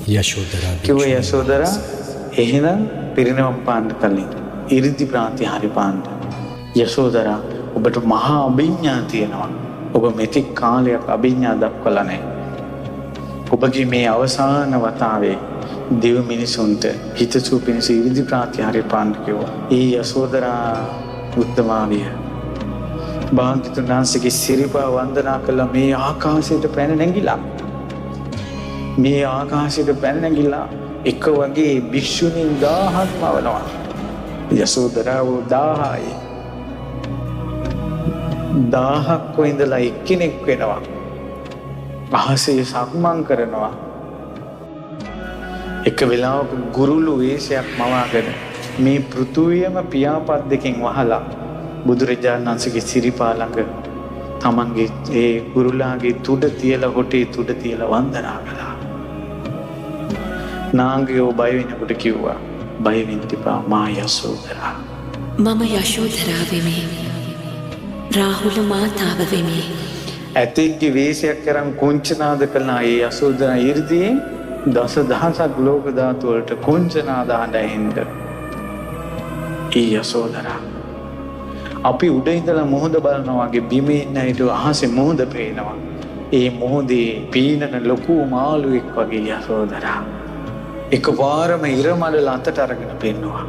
යශෝදරා කිව්වා යශෝදරා එහෙනම් පිරිනවම් පාන්න කලින් 이르දි ප්‍රාතිහාර්ය පාන්න. යශෝදරා ඔබට මහා අභිඥා තියෙනවා. ඔබ මෙතෙක් කාලයක් අභිඥා දක්වලා නැහැ. ඔබගේ මේ අවසාන වතාවේ දෙව් මිනිසුන්ට හිතසුව පිණිස 이르දි ප්‍රාතිහාර්ය පාන්න කිව්වා. ඒ යශෝදරා උත්තමාවිය භාග්‍යවතුන් වහන්සේගේ සිරිපා වන්දනා කළා. මේ ආකාශයට පැන නැගිලා මේ ආකාශයට පැන නැගිලා එක වගේ භික්ෂුණීන් 1000ක් මවනවා. යශෝදරාව 1000යි 1000ක් ඉඳලා එක්කෙනෙක් වෙනවා. අහසේ සක්මන් කරනවා. එක වෙලාවක ගුරුළු වේශයක් මවාගෙන මේ පෘථුවියම පියාපත් දෙකෙන් වහලා බුදුරජාණන් වහන්සේගේ සිරිපා ළඟ තමන්ගේ ඒ ගුරුලාගේ තුඩ තියලා හොටේ තුඩ තියලා වන්දනා කළා. නාගයෝ බය වෙනකොට කිව්වා බය වෙන්න එපා මා යශෝදරා. මම යශෝදරා වෙමි. රාහුල මාතාව වෙමි. ඇතෙක්ගේ වේශයක් කරන් කුංචනාද කළා. ඒ යශෝදරා 이르දී දසදහසක් ලෝක ධාතු වලට කුංචනාද හඬින්ද. ඒ යශෝදරා අපි උඩ ඉඳලා මොහොත බලනවා වගේ බිමේ ඉන්න හිට අහසේ මොහොත පේනවා. ඒ මොහොතේ පීනන ලොකු මාළුවෙක් වගේ යශෝදරා එකපාරම ඉර මඩල අතට අරගෙන පෙන්නවා.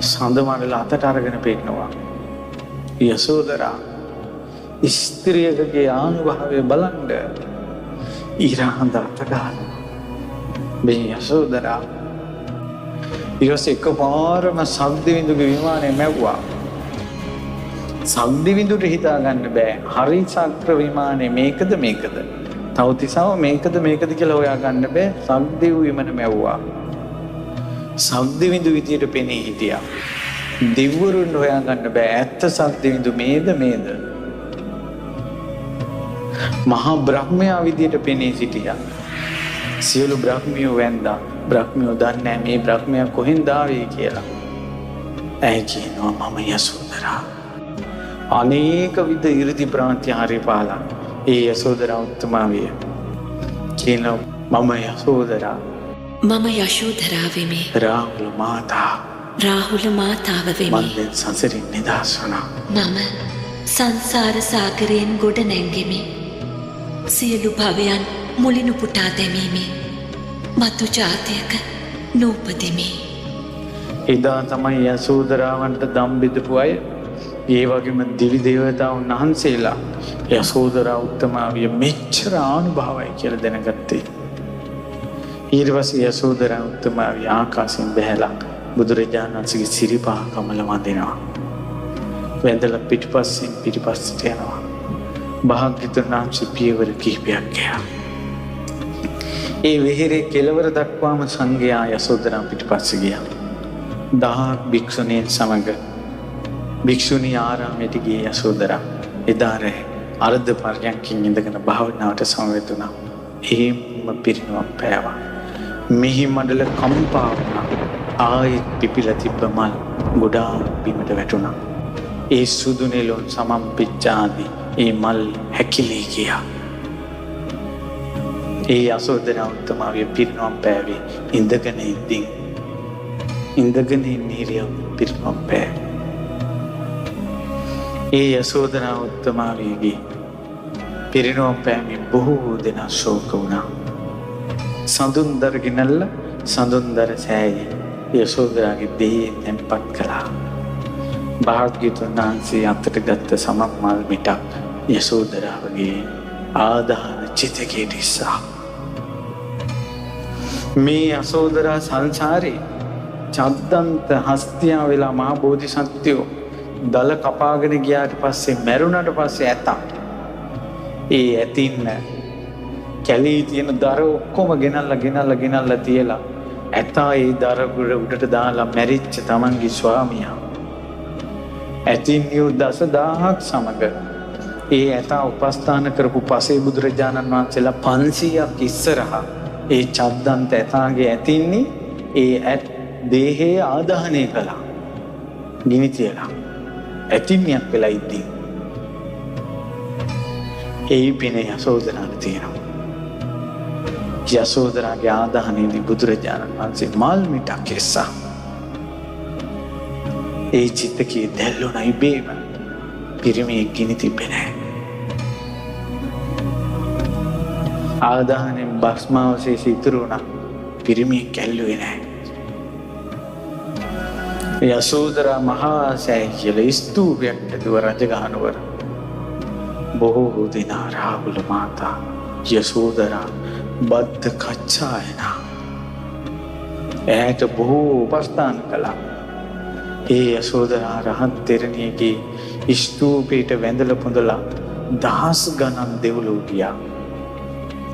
සඳ මඩල අතට අරගෙන පෙන්නවා. යශෝදරා ස්ත්‍රියකගේ ආනුභාවය බලන්න ඉර හඳ අත ගන්න. මේ යශෝදරා ඊට එකපාරම සද්දවිඳුගේ විමානය මැව්වා. සද්දවිඳුට හිතා ගන්න බෑ හරි චක්‍ර විමානේ මේකද තවතිසාව මේකද කියලා හොයා ගන්න බෑ. සද්දෙව් විමන මැව්වා. සද්දවිඳු විදියට පෙනී හිටියා. දෙවිවරුන් හොයා ගන්න බෑ ඇත්ත සද්දවිඳු මේද මහා බ්‍රහ්මයා විදියට පෙනී සිටියා. සියලු බ්‍රහ්මියෝ වැන්දා. බ්‍රහ්මියෝ දන්නේ මේ බ්‍රහ්මයා කොහෙන්ද ආවේ කියලා. ඇයි කියනවා මම යශෝදරා. අනේක විද 이르දි ප්‍රාතිහාර්ය පාලා. ඒ යශෝදරා උත්තමාවිය කියනවා මම යශෝදරා. මම යශෝදරා වෙමි. රාහුල මාතාව වෙමි. මම සංසාරින් නිදහස් වුණා. මම සංසාර සාගරයෙන් ගොඩ නැංගෙමි. සියලු භවයන් මුලිනු පුටා දැමීමි. මතු ජාතියක නූපදිමි. එදා තමයි යශෝදරාවන්ට දම් බෙදපු අය ඒ වගේම දිවි දේවතාවුන් වහන්සේලා යශෝදරා උත්තමාවිය මෙච්චර ආනුභාවයි කියලා දැනගත්තේ. ඊට පස්සේ යශෝදරා උත්තමාවිය ආකාශයෙන් බැහැලා බුදුරජාණන් වහන්සේගේ සිරිපා කමල වඳිනවා. වැඳලා පිටිපස්සට යනවා. භාග්‍යවතුන් වහන්සේ පියවර කිහිපයක් ගියා. ඒ විහෙරේ කෙළවර දක්වාම සංඝයා යශෝදරා පිටිපස්සේ ගියා. 1000ක් භික්ෂුණීන් සමග භික්ෂුණී ආරාමයට ගිය යශෝදරා එදා රැ අර්ධ පර්යන්කින් ඉඳගෙන භාවනාවට සමවැදුණා. එහෙම පිරිනවම් පෑවා. මිහි මඩල කම්පා වුණා. ආයෙත් පිපිලා තිබ්බ මල් ගොඩාක් බිමට වැටුණා. ඒ සුදු නෙළුම් සමම්පිච්චාදී ඒ මල් හැකිලී ගියා. ඒ යශෝදරා උත්තමාවිය පිරිනවම් පෑවේ ඉඳගෙන ඉරියව් පිරිනවම් පෑවේ. ඒ යශෝදරා උත්තමාවියගේ පිරිනවම් පෑමෙන් බොහෝ දෙනා ශෝක වුණා. සඳුන්දර ගෙනල්ල සඳුන්දර සෑයේ යශෝදරාගේ දෙහි තැන්පත් කළා. භාග්‍යවතුන් වහන්සේ අතට ගත්ත සමක් මල් මිටක් යශෝදරාවගේ ආදාන චිතකේ දිස්සා. මේ යශෝදරා සංසාරේ චද්දන්ත හස්තියා වෙලා මහ බෝධිසත්වයෝ දල කපාගෙන ගියාට පස්සේ මැරුණට පස්සේ ඇතා. ඒ ඇතින්න කැලේ තියෙන දර ඔක්කොම ගෙනල්ලා තියලා ඇතා ඒ දර උඩට දාලා මැරිච්ච තමන්ගේ ස්වාමියා. ඇතින්නියෝ 10000ක් සමග ඒ ඇතා උපස්ථාන කරපු පසේ බුදුරජාණන් වහන්සේලා 500ක් ඉස්සරහා ඒ චද්දන්ත ඇතාගේ ඇතින්නේ ඒ දේහේ ආදාහනය කළා. ගිනි තියලා ඇතින්නියක් වෙලා ඉද්දී ඒ පින යශෝදරාට තියෙනවා. යසෝදරාගේ ආදාහනයේදී බුදුරජාණන් වහන්සේ මල් මිටක් එස්සා. ඒ චිත්තකයේ දැල්ලුණ ඉබේම පිරිමියෙක් ගිනි තිබ්බේ නැහැ. ආදාහනයෙන් භස්මාවශේෂ ඉතුරු වුණා. පිරිමියෙක් ඇල්ලුවේ නැහැ. යසෝදරා මහා සෑය කියලා ස්තූපයක් ඇතුව රජගහනුවර බොහෝ දෙනා රාහුල මාතා යසෝදරා බද්ධ කච්චායනා ඇයට බොහෝ උපස්ථාන කළා. ඒ යසෝදරා රහත් තෙරණියගේ ස්තූපයට වැඳලා පුඳලා දහස් ගණන් දෙව්ලොව ගියා.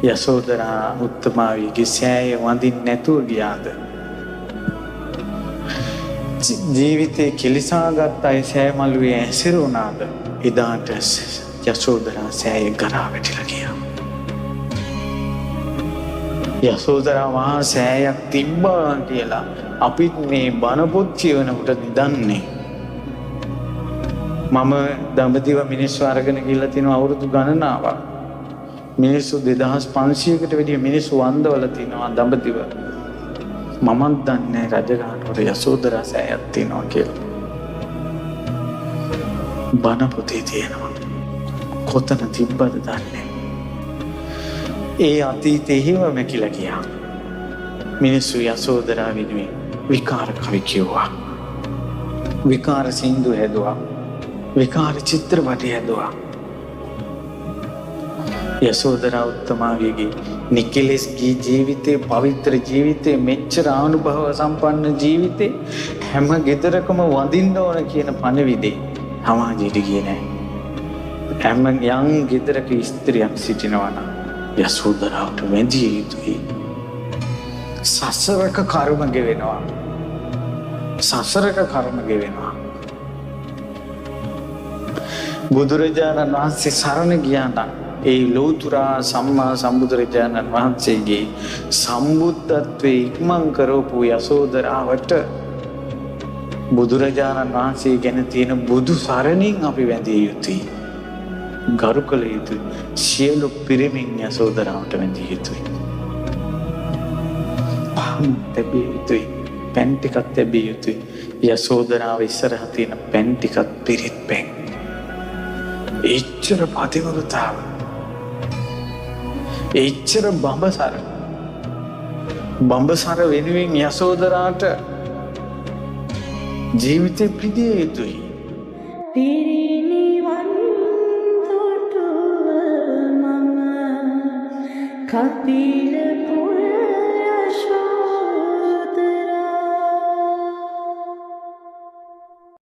යසෝදරා උත්තමාවියගේ සෑය වඳින්න නැතුව ගියාද? ජීවිතේ කෙලිසාගත් අය සෑමලුවේ ඇසිරුණාද? එදාට යසෝදරා සෑය ගරා වැටිලා ගියා. යසෝදරා මහා සෑයක් තිබ්බා කියලා අපිත් මේ බණ පොත් කියවනකොට නිදන්නේ. මම දඹදිව මිනිස්සු අරගෙන ගිහලා තිනවා අවුරුදු ගණනාවක්. මිනිස්සු 2500කට වැඩිය මිනිස්සු වන්දවල තිනවා දඹදිව. මමත් දන්නේ රජගහනුවර යසෝදරා සෑයක් තියනවා කියලා. බණ පොතේ තියෙනවා. කොතන තිබ්බද දන්නේ. ඒ අතීතේ හිම මැකිලා ගියා. මිනිස්සු යසෝදරා වෙනුවෙන් විකාර කවි කිව්වා. විකාර සින්දු හැදුවා. විකාර චිත්‍රපටි හැදුවා. යසෝදරා උත්තමාවියගේ නිකලෙස් ගී ජීවිතේ, පවිත්‍ර ජීවිතේ, මෙච්චර අනුභව සම්පන්න ජීවිතේ හැම ගෙදරකම වඳින්න ඕන කියන පණවිඩේ සමාජයට ගියේ නැහැ. හැම යම් ගෙදරක ස්ත්‍රියක් සිටිනවා නම් යසෝදරාවට වැඳිය යුතුයි. සසරක කර්ම ගෙවෙනවා. සසරක කර්ම ගෙවෙනවා. බුදුරජාණන් වහන්සේ සරණ ගියා නම් ඒ ලෝතුරා සම්මා සම්බුදුරජාණන් වහන්සේගේ සම්බුද්ධත්වයේ ඉක්මන් කරපු යසෝදරාවට බුදුරජාණන් වහන්සේ ගැන තියෙන බුදු සරණින් අපි වැඳිය යුතුයි. ගරු කළ යුතුයි. සියලු පිරිමින් යසෝදරාවට වැඳිය යුතුයි. පහන් තැබිය යුතුයි. පැන් ටිකක් තැබිය යුතුයි. යසෝදරාව ඉස්සරහ තියෙන පැන් ටිකත් පිරිත් පැන්. එච්චර පතිවරතාව, එච්චර බඹසර වෙනුවෙන් යසෝදරාට ජීවිතේ පිදිය යුතුයි. පිරිනිවන් දුටුව මම කපිල